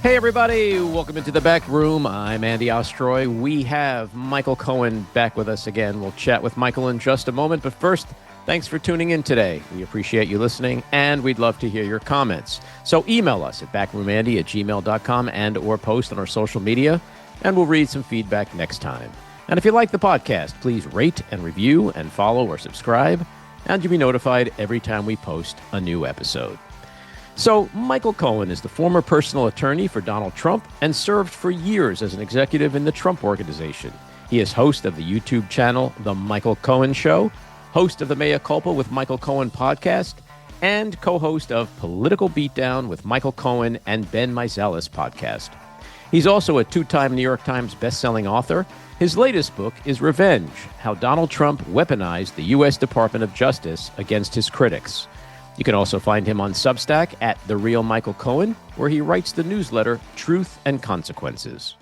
Hey, everybody. Welcome into the back room. I'm Andy Ostroy. We have Michael Cohen back with us again. We'll chat with Michael in just a moment. But first, thanks for tuning in today. We appreciate you listening, and we'd love to hear your comments. So email us at backroomandy@gmail.com and or post on our social media, and we'll read some feedback next time. And if you like the podcast, please rate and review and follow or subscribe, and you'll be notified every time we post a new episode. So, Michael Cohen is the former personal attorney for Donald Trump and served for years as an executive in the Trump Organization. He is host of the YouTube channel The Michael Cohen Show, host of the Culpa with Michael Cohen podcast, and co-host of Political Beatdown with Michael Cohen and Ben Meiselas podcast. He's also a two-time New York Times bestselling author. His latest book is Revenge: How Donald Trump Weaponized the U.S. Department of Justice Against His Critics. You can also find him on Substack at The Real Michael Cohen, where he writes the newsletter Truth and Consequences.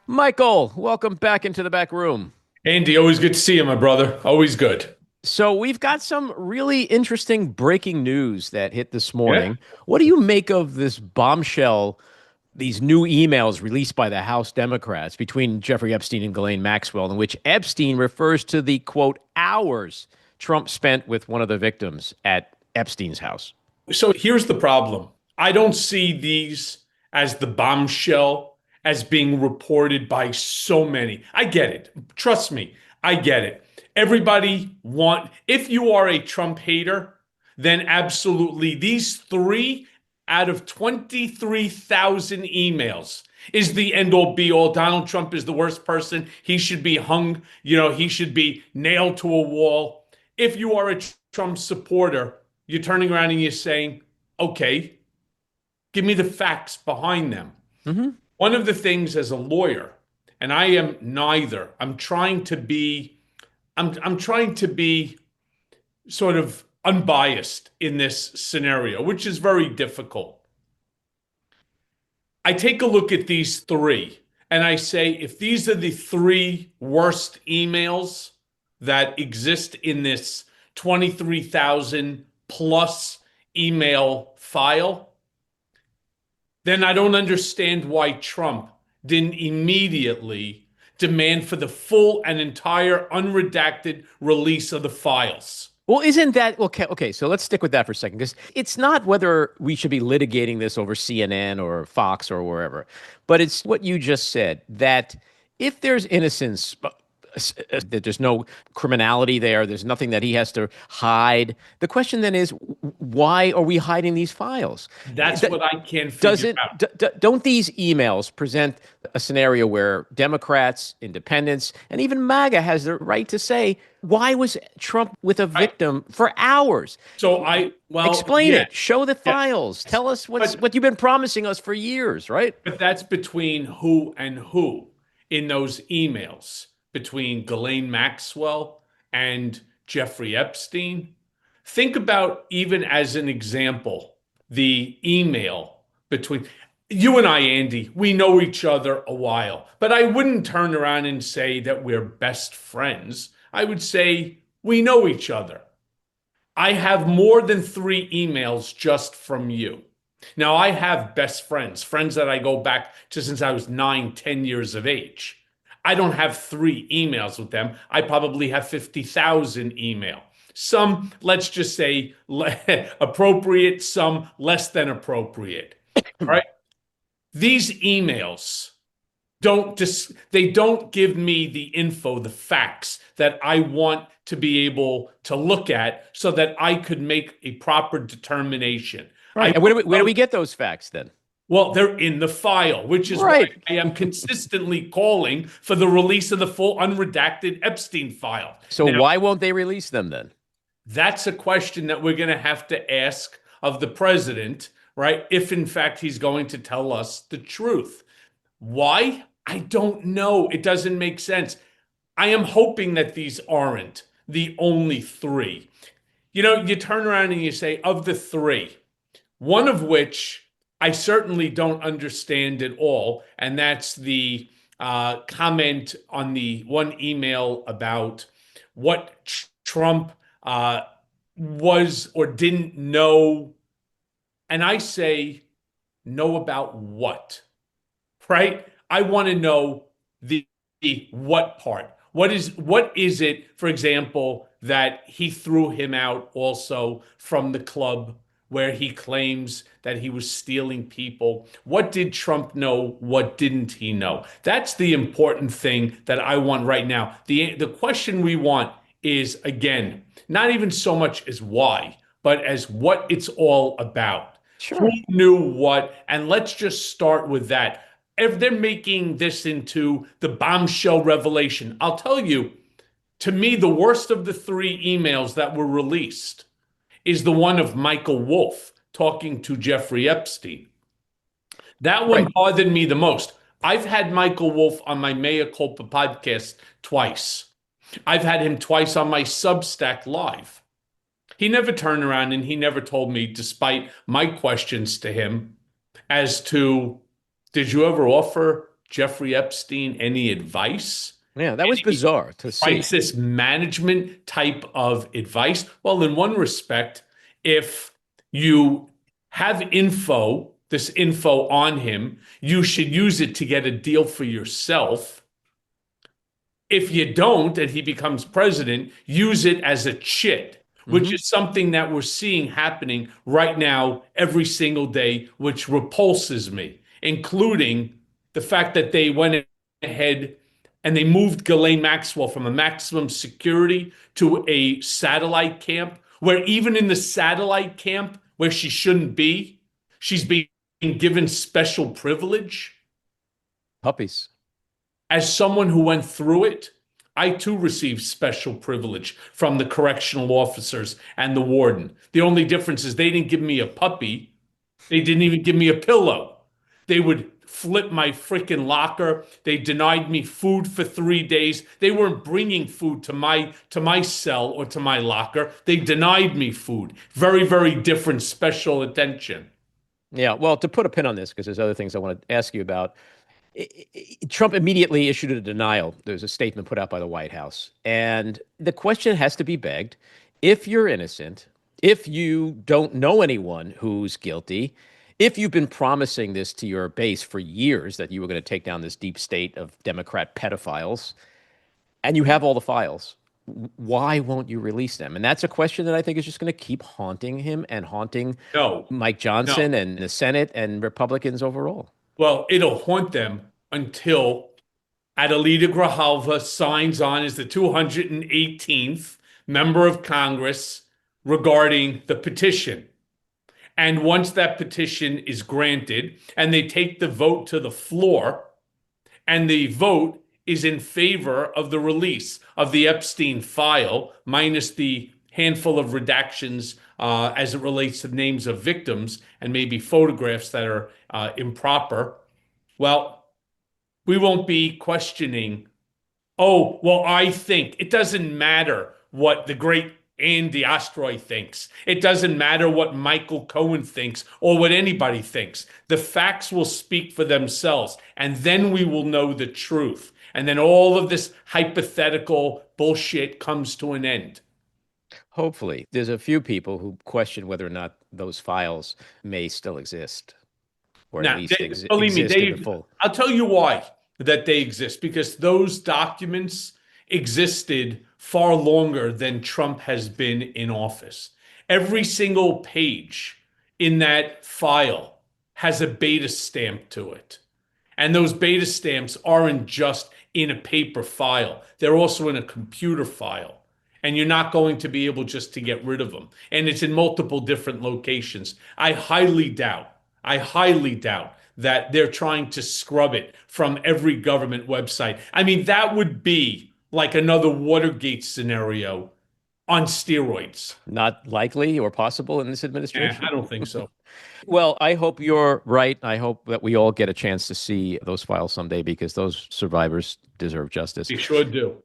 Michael, welcome back into the back room. Andy, always good to see you, my brother. Always good. So we've got some really interesting breaking news that hit this morning. Yeah. What do you make of this bombshell, these new emails released by the House Democrats between Jeffrey Epstein and Ghislaine Maxwell, in which Epstein refers to the, quote, hours Trump spent with one of the victims at Epstein's house? So here's the problem. I don't see these as the bombshell as being reported by so many. I get it. Trust me, I get it. If you are a Trump hater, then absolutely these 3 out of 23,000 emails is the end all be all. Donald Trump is the worst person. He should be hung. He should be nailed to a wall. If you are a Trump supporter, you're turning around and you're saying, okay, give me the facts behind them. Mm-hmm. One of the things as a lawyer, and I am neither, I'm trying to be sort of unbiased in this scenario, which is very difficult. I take a look at these 3 and I say, if these are the 3 worst emails that exist in this 23,000 plus email file, then I don't understand why Trump didn't immediately demand for the full and entire unredacted release of the files. Well, isn't that okay? So let's stick with that for a second, because it's not whether we should be litigating this over CNN or Fox or wherever, but it's what you just said, that if there's innocence, that there's no criminality there, there's nothing that he has to hide. The question then is, why are we hiding these files? That's what I can't figure out. Don't these emails present a scenario where Democrats, independents, and even MAGA has the right to say, why was Trump with a victim for hours? Explain it. Show the files. Tell us what you've been promising us for years, right? But that's between who and who in those emails. Between Ghislaine Maxwell and Jeffrey Epstein. Think about, even as an example, the email between you and I, Andy. We know each other a while, but I wouldn't turn around and say that we're best friends. I would say we know each other. I have more than 3 emails just from you. Now, I have best friends that I go back to since I was 9, 10 years of age. I don't have 3 emails with them. I probably have 50,000 email. Some, let's just say, appropriate, some less than appropriate. Right? These emails don't give me the info, the facts that I want to be able to look at so that I could make a proper determination. Right. And where do we get those facts then? Well, they're in the file, which is right. Why I am consistently calling for the release of the full unredacted Epstein file. So now, why won't they release them then? That's a question that we're going to have to ask of the president, right? If in fact he's going to tell us the truth. Why? I don't know. It doesn't make sense. I am hoping that these aren't the only 3. You turn around and you say, of the 3, one of which I certainly don't understand at all, and that's the comment on the one email about what Trump was or didn't know. And I say, know about what? right? I want to know the what part. What is it, for example, that he threw him out also from the club where he claims that he was stealing people? What did Trump know? What didn't he know? That's the important thing that I want right now. The question we want is, again, not even so much as why, but as what it's all about. Who Sure. knew what? And let's just start with that. If they're making this into the bombshell revelation, I'll tell you, to me, the worst of the three emails that were released is the one of Michael Wolff talking to Jeffrey Epstein. That one Right. bothered me the most. I've had Michael Wolff on my Mea Culpa podcast twice. I've had him twice on my Substack live. He never turned around and he never told me, despite my questions to him, as to, did you ever offer Jeffrey Epstein any advice? Yeah, that was Any bizarre to see. crisis management type of advice? Well, in one respect, if you have this info on him, you should use it to get a deal for yourself. If you don't, and he becomes president, use it as a chit, which is something that we're seeing happening right now every single day, which repulses me, including the fact that they went ahead and they moved Ghislaine Maxwell from a maximum security to a satellite camp, where even in the satellite camp where she shouldn't be, she's being given special privilege. Puppies. As someone who went through it, I too received special privilege from the correctional officers and the warden. The only difference is they didn't give me a puppy. They didn't even give me a pillow. They would flip my freaking locker. They denied me food for 3 days. They weren't bringing food to my cell or to my locker. They denied me food. Very, very different special attention. Yeah, well, to put a pin on this, because there's other things I want to ask you about. Trump immediately issued a denial. There's a statement put out by the White House. And the question has to be begged, if you're innocent, if you don't know anyone who's guilty, if you've been promising this to your base for years that you were going to take down this deep state of Democrat pedophiles, and you have all the files, why won't you release them? And that's a question that I think is just going to keep haunting him and haunting No, Mike no. Johnson and the Senate and Republicans overall. Well, it'll haunt them until Adelita Grijalva signs on as the 218th member of Congress regarding the petition. And once that petition is granted and they take the vote to the floor, and the vote is in favor of the release of the Epstein file, minus the handful of redactions as it relates to names of victims and maybe photographs that are improper, well, we won't be questioning, oh, well, I think. It doesn't matter what the great Andy Ostroy thinks. It doesn't matter what Michael Cohen thinks or what anybody thinks. The facts will speak for themselves, and then we will know the truth. And then all of this hypothetical bullshit comes to an end. Hopefully. There's a few people who question whether or not those files may still exist, or at Now, least believe me, exist in the full. I'll tell you why that they exist, because those documents existed far longer than Trump has been in office. Every single page in that file has a beta stamp to it. And those beta stamps aren't just in a paper file, they're also in a computer file. And you're not going to be able just to get rid of them. And it's in multiple different locations. I highly doubt that they're trying to scrub it from every government website. I mean, that would be like another Watergate scenario on steroids. Not likely or possible in this administration. I don't think so. Well, I hope you're right. I hope that we all get a chance to see those files someday, because those survivors deserve justice. They sure do.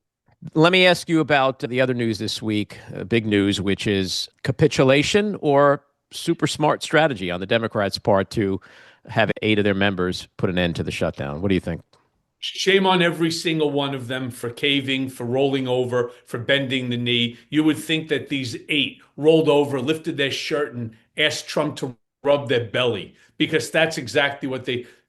Let me ask you about the other news this week, big news, which is capitulation or super smart strategy on the Democrats' part to have 8 of their members put an end to the shutdown. What do you think? Shame on every single one of them for caving, for rolling over, for bending the knee. You would think that these 8 rolled over, lifted their shirt, and asked Trump to rub their belly, because that's exactly what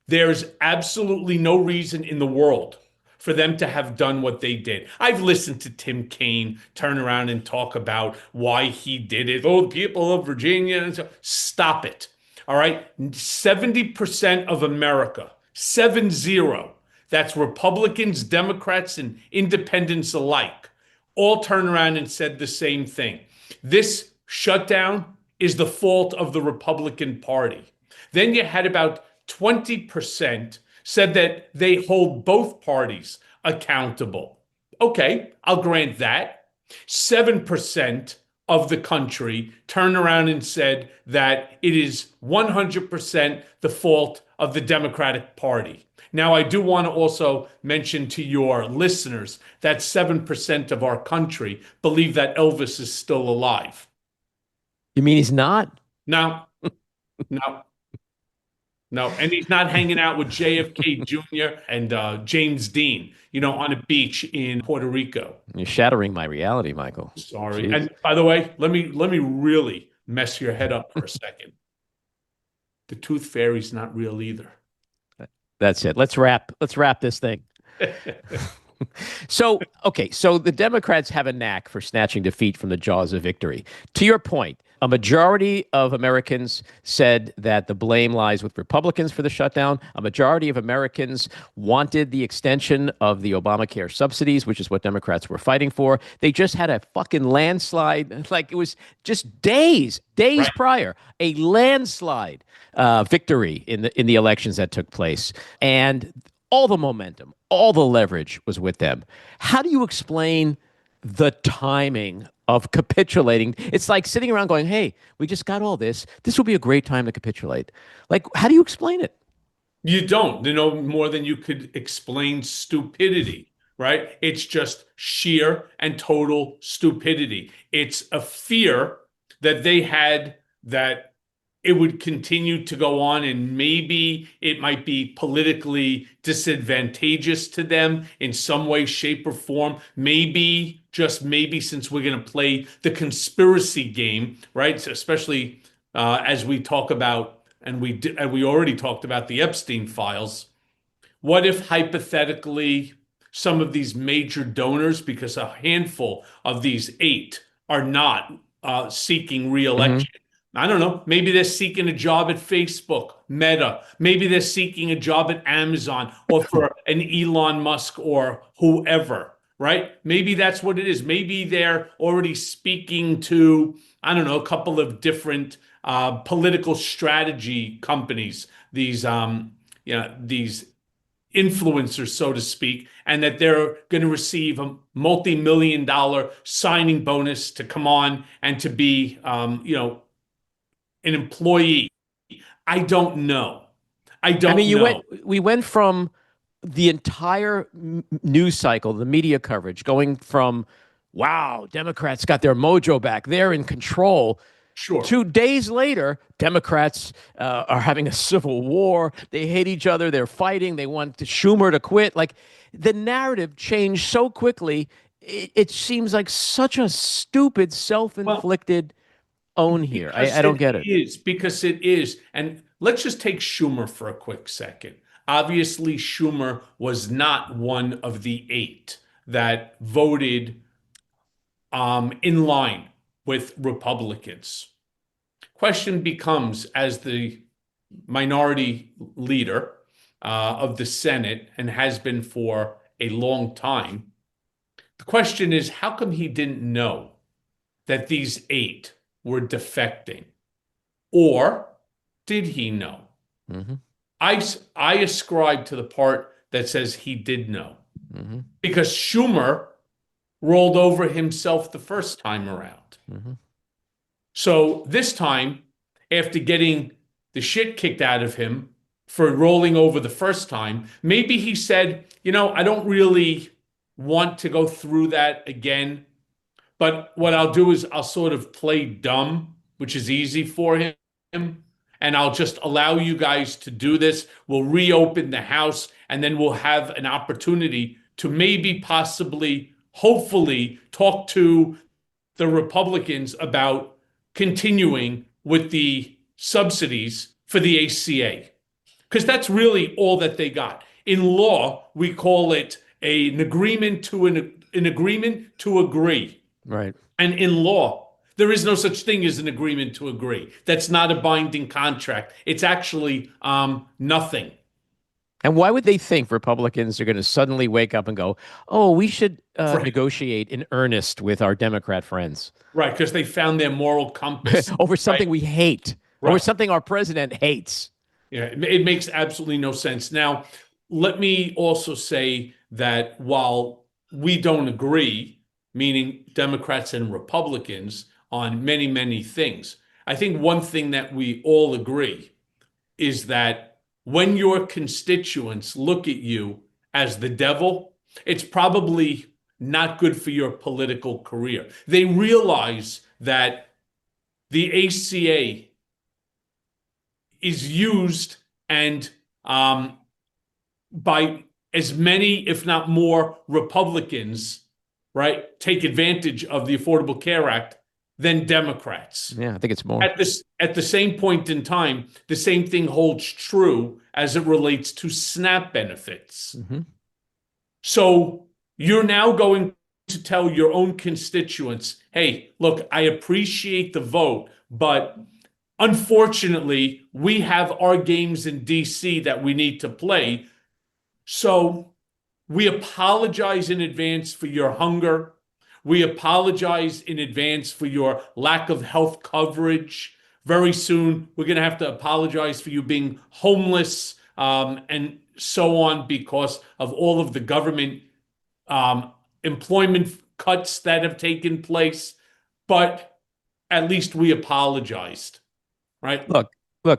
There's absolutely no reason in the world for them to have done what they did. I've listened to Tim Kaine turn around and talk about why he did it. Oh, the people of Virginia. And so, stop it. All right. 70% of America, 70, that's Republicans, Democrats, and independents alike, all turned around and said the same thing. This shutdown is the fault of the Republican Party. Then you had about 20% said that they hold both parties accountable. Okay, I'll grant that. 7% of the country turned around and said that it is 100% the fault of the Democratic Party. Now, I do want to also mention to your listeners that 7% of our country believe that Elvis is still alive. You mean he's not? No, no. No, and he's not hanging out with JFK Jr. and James Dean, on a beach in Puerto Rico. You're shattering my reality, Michael. Sorry. Jeez. And by the way, let me really mess your head up for a second. The tooth fairy's not real either. That's it. Let's wrap this thing. So the Democrats have a knack for snatching defeat from the jaws of victory. To your point, a majority of Americans said that the blame lies with Republicans for the shutdown. A majority of Americans wanted the extension of the Obamacare subsidies, which is what Democrats were fighting for. They just had a fucking landslide. Like, it was just days right prior, a landslide victory in the elections that took place. And all the momentum, all the leverage was with them. How do you explain the timing of capitulating? It's like sitting around going, hey, we just got all this. This will be a great time to capitulate. Like, how do you explain it? You don't, no more than you could explain stupidity, right? It's just sheer and total stupidity. It's a fear that they had that it would continue to go on, and maybe it might be politically disadvantageous to them in some way, shape, or form. Maybe, just maybe, since we're going to play the conspiracy game, right? So especially as we talk about, and we already talked about the Epstein files. What if hypothetically some of these major donors, because a handful of these 8 are not seeking re-election, I don't know. Maybe they're seeking a job at Facebook, Meta. Maybe they're seeking a job at Amazon or for an Elon Musk or whoever, right? Maybe that's what it is. Maybe they're already speaking to, I don't know, a couple of different political strategy companies, these influencers, so to speak, and that they're going to receive a multi-million-dollar signing bonus to come on and to be, an employee. I don't know. We went from the entire news cycle, the media coverage, going from, wow, Democrats got their mojo back, they're in control. Sure. 2 days later, Democrats are having a civil war. They hate each other. They're fighting. They want Schumer to quit. Like, the narrative changed so quickly. It seems like such a stupid, self-inflicted own here. I don't get it. Because it is. And let's just take Schumer for a quick second. Obviously, Schumer was not one of the 8 that voted in line with Republicans. Question becomes, as the minority leader of the Senate, and has been for a long time, the question is, how come he didn't know that these 8 were defecting? Or did he know? I ascribe to the part that says he did know, because Schumer rolled over himself the first time around. So this time, after getting the shit kicked out of him for rolling over the first time, maybe he said, I don't really want to go through that again. But what I'll do is I'll sort of play dumb, which is easy for him, and I'll just allow you guys to do this. We'll reopen the House, and then we'll have an opportunity to maybe, possibly, hopefully talk to the Republicans about continuing with the subsidies for the ACA. because that's really all that they got. In law, we call it an agreement to an agreement to agree. Right. And in law, there is no such thing as an agreement to agree. That's not a binding contract. It's actually nothing. And why would they think Republicans are going to suddenly wake up and go, "Oh, we should Right. negotiate in earnest with our Democrat friends Right, because they found their moral compass. over something Right. we hate, over Right. something our president hates?" Yeah, it makes absolutely no sense. Now, let me also say that while we don't agree, meaning Democrats and Republicans, on many, many things, I think one thing that we all agree is that when your constituents look at you as the devil, it's probably not good for your political career. They realize that the ACA is used and by as many, if not more, Republicans, right, take advantage of the Affordable Care Act than Democrats. Yeah, I think it's more. At the same point in time, the same thing holds true as it relates to SNAP benefits. Mm-hmm. So you're now going to tell your own constituents, hey, look, I appreciate the vote, but unfortunately, we have our games in DC that we need to play. So we apologize in advance for your hunger. We apologize in advance for your lack of health coverage. Very soon, we're going to have to apologize for you being homeless and so on because of all of the government employment cuts that have taken place. But at least we apologized, right? Look,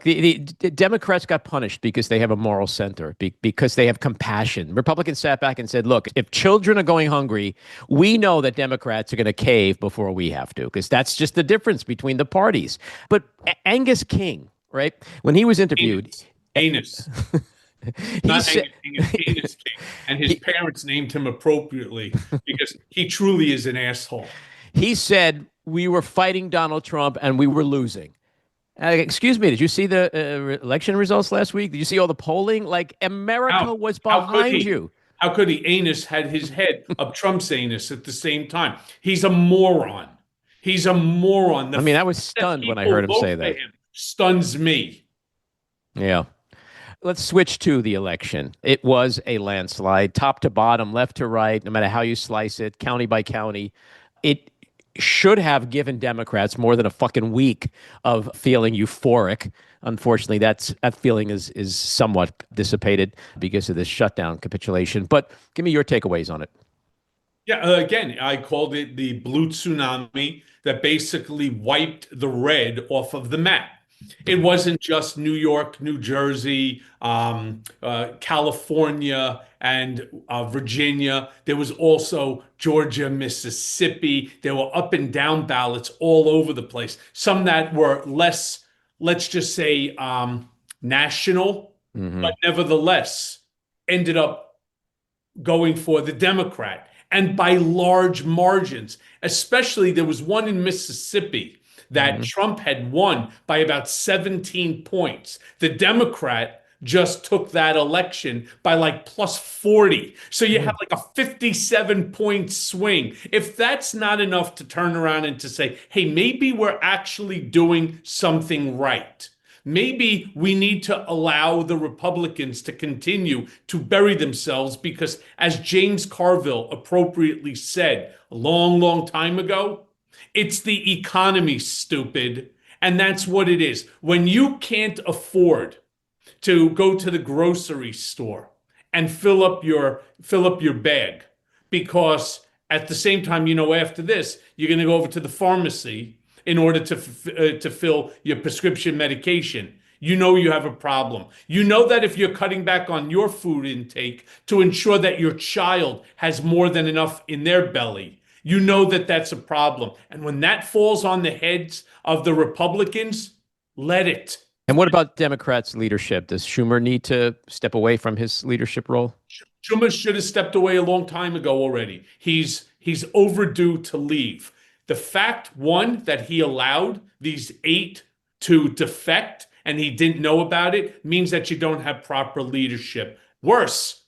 the Democrats got punished because they have a moral center, because they have compassion. Republicans sat back and said, look, if children are going hungry, we know that Democrats are going to cave before we have to, because that's just the difference between the parties. But Angus King, right, when he was interviewed. Anus. Not Angus King, Anus King. And his parents named him appropriately because he truly is an asshole. He said, we were fighting Donald Trump and we were losing. Excuse me, did you see the election results last week? Did you see all the polling? Like, America was behind you. How could he? Anus had his head up Trump's anus at the same time. He's a moron. He's a moron. I mean, I was stunned when I heard him say that. Stuns me. Yeah. Let's switch to the election. It was a landslide, top to bottom, left to right, no matter how you slice it, county by county. It should have given Democrats more than a fucking week of feeling euphoric. Unfortunately, that feeling is somewhat dissipated because of this shutdown capitulation. But give me your takeaways on it. Yeah, again, I called it the blue tsunami that basically wiped the red off of the map. It wasn't just New York, New Jersey, California, and Virginia. There was also Georgia, Mississippi. There were up and down ballots all over the place. Some that were less, let's just say, national, but nevertheless ended up going for the Democrat, and by large margins. Especially there was one in Mississippi that Trump had won by about 17 points. The Democrat just took that election by like plus 40. So you have like a 57-point swing. If that's not enough to turn around and to say, hey, maybe we're actually doing something right. Maybe we need to allow the Republicans to continue to bury themselves because, as James Carville appropriately said a long, long time ago, it's the economy, stupid. And that's what it is. When you can't afford to go to the grocery store and fill up your bag, because at the same time, after this, you're going to go over to the pharmacy in order to fill your prescription medication. You have a problem. You know that if you're cutting back on your food intake to ensure that your child has more than enough in their belly, you know that that's a problem. And when that falls on the heads of the Republicans, let it. And what about Democrats' leadership? Does Schumer need to step away from his leadership role? Schumer should have stepped away a long time ago already. He's overdue to leave. The fact, one, that he allowed these 8 to defect and he didn't know about it means that you don't have proper leadership. Worse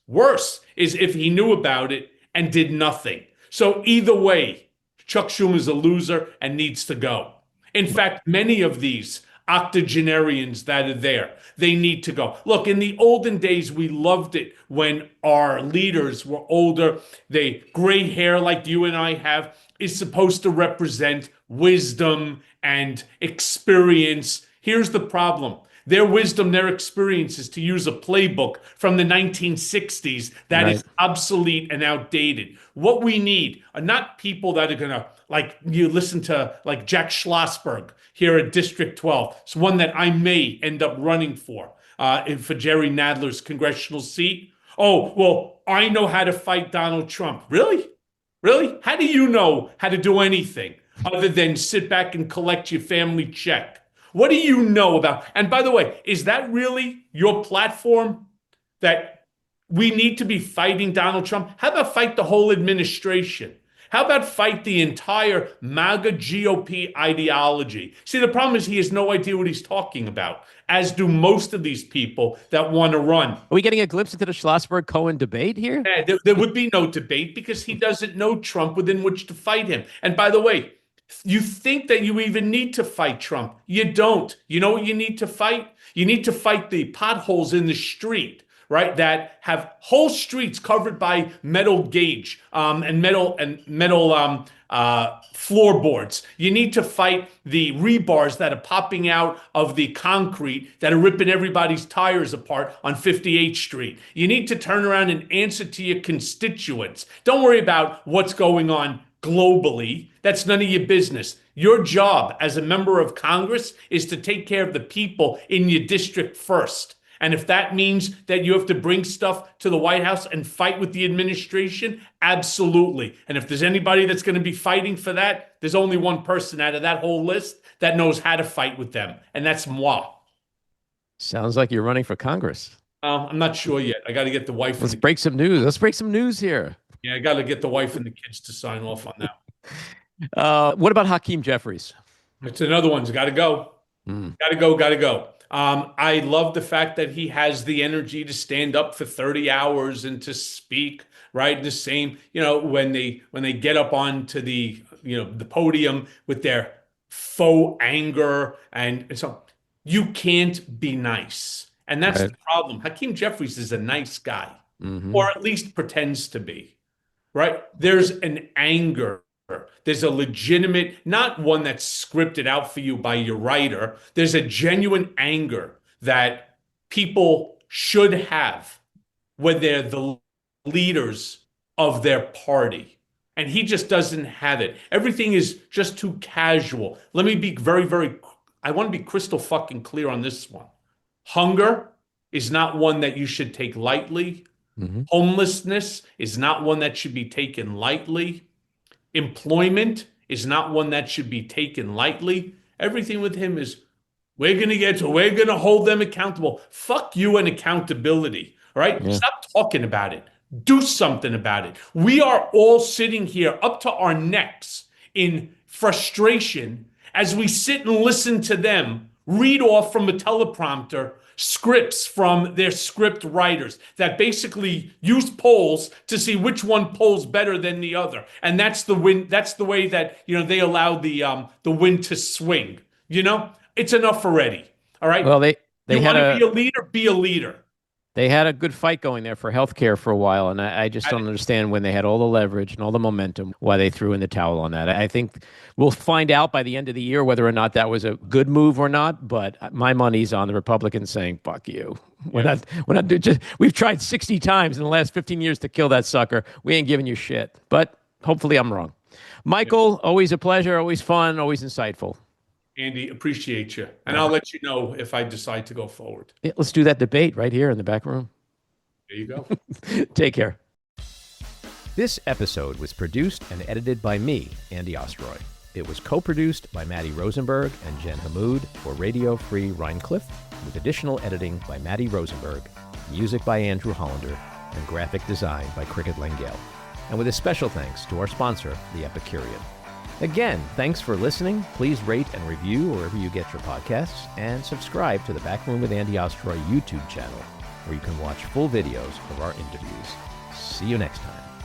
is if he knew about it and did nothing. So either way, Chuck Schumer's a loser and needs to go. In fact, many of these octogenarians that are there, they need to go. Look, in the olden days, we loved it when our leaders were older. They gray hair like you and I have is supposed to represent wisdom and experience. Here's the problem. Their wisdom, their experience is to use a playbook from the 1960s that is obsolete and outdated. What we need are not people that are going to, like, you listen to like Jack Schlossberg here at District 12. It's one that I may end up running for Jerry Nadler's congressional seat. Oh, well, I know how to fight Donald Trump. Really? Really? How do you know how to do anything other than sit back and collect your family check? What do you know about? And by the way, is that really your platform, that we need to be fighting Donald Trump? How about fight the whole administration? How about fight the entire MAGA GOP ideology? See, the problem is he has no idea what he's talking about, as do most of these people that want to run. Are we getting a glimpse into the Schlossberg-Cohen debate here? Yeah, there would be no debate because he doesn't know Trump within which to fight him. And by the way, you think that you even need to fight Trump. You don't. You know what you need to fight? You need to fight the potholes in the street, right? That have whole streets covered by metal gauge and metal floorboards. You need to fight the rebars that are popping out of the concrete that are ripping everybody's tires apart on 58th Street. You need to turn around and answer to your constituents. Don't worry about what's going on globally. That's none of your business. Your job as a member of Congress is to take care of the people in your district first. And if that means that you have to bring stuff to the White House and fight with the administration, absolutely. And if there's anybody that's going to be fighting for that, there's only one person out of that whole list that knows how to fight with them. And that's moi. Sounds like you're running for Congress. I'm not sure yet. I got to get the wife. Let's break some news. Let's break some news here. Yeah, I got to get the wife and the kids to sign off on that. What about Hakeem Jeffries? It's another one's got to go. Got to go. I love the fact that he has the energy to stand up for 30 hours and to speak, right? The same, when they get up onto the podium with their faux anger and so you can't be nice. And that's the problem. Hakeem Jeffries is a nice guy, or at least pretends to be, right? There's an anger. There's a legitimate, not one that's scripted out for you by your writer. There's a genuine anger that people should have when they're the leaders of their party. And he just doesn't have it. Everything is just too casual. Let me be I want to be crystal fucking clear on this one. Hunger is not one that you should take lightly. Homelessness is not one that should be taken lightly. Employment is not one that should be taken lightly. Everything with him is, we're going to hold them accountable. Fuck you and accountability. All right. Yeah. Stop talking about it. Do something about it. We are all sitting here up to our necks in frustration as we sit and listen to them read off from a teleprompter scripts from their script writers that basically use polls to see which one polls better than the other. And that's the win. That's the way that, they allow the wind to swing. It's enough already. All right. Well, they you want to be a leader, be a leader. They had a good fight going there for healthcare for a while, and I just don't understand when they had all the leverage and all the momentum why they threw in the towel on that. I think we'll find out by the end of the year whether or not that was a good move or not. But my money's on the Republicans saying "fuck you." We're not just. We've tried 60 times in the last 15 years to kill that sucker. We ain't giving you shit. But hopefully, I'm wrong. Michael, always a pleasure, always fun, always insightful. Andy, appreciate you. And I'll let you know if I decide to go forward. Yeah, let's do that debate right here in the back room. There you go. Take care. This episode was produced and edited by me, Andy Ostroy. It was co-produced by Matty Rosenberg and Jen Hammoud for Radio Free Rhinecliff, with additional editing by Matty Rosenberg, music by Andrew Hollander, and graphic design by Cricket Langell. And with a special thanks to our sponsor, The Epicurean. Again, thanks for listening. Please rate and review wherever you get your podcasts, and subscribe to the Back Room with Andy Ostroy YouTube channel, where you can watch full videos of our interviews. See you next time.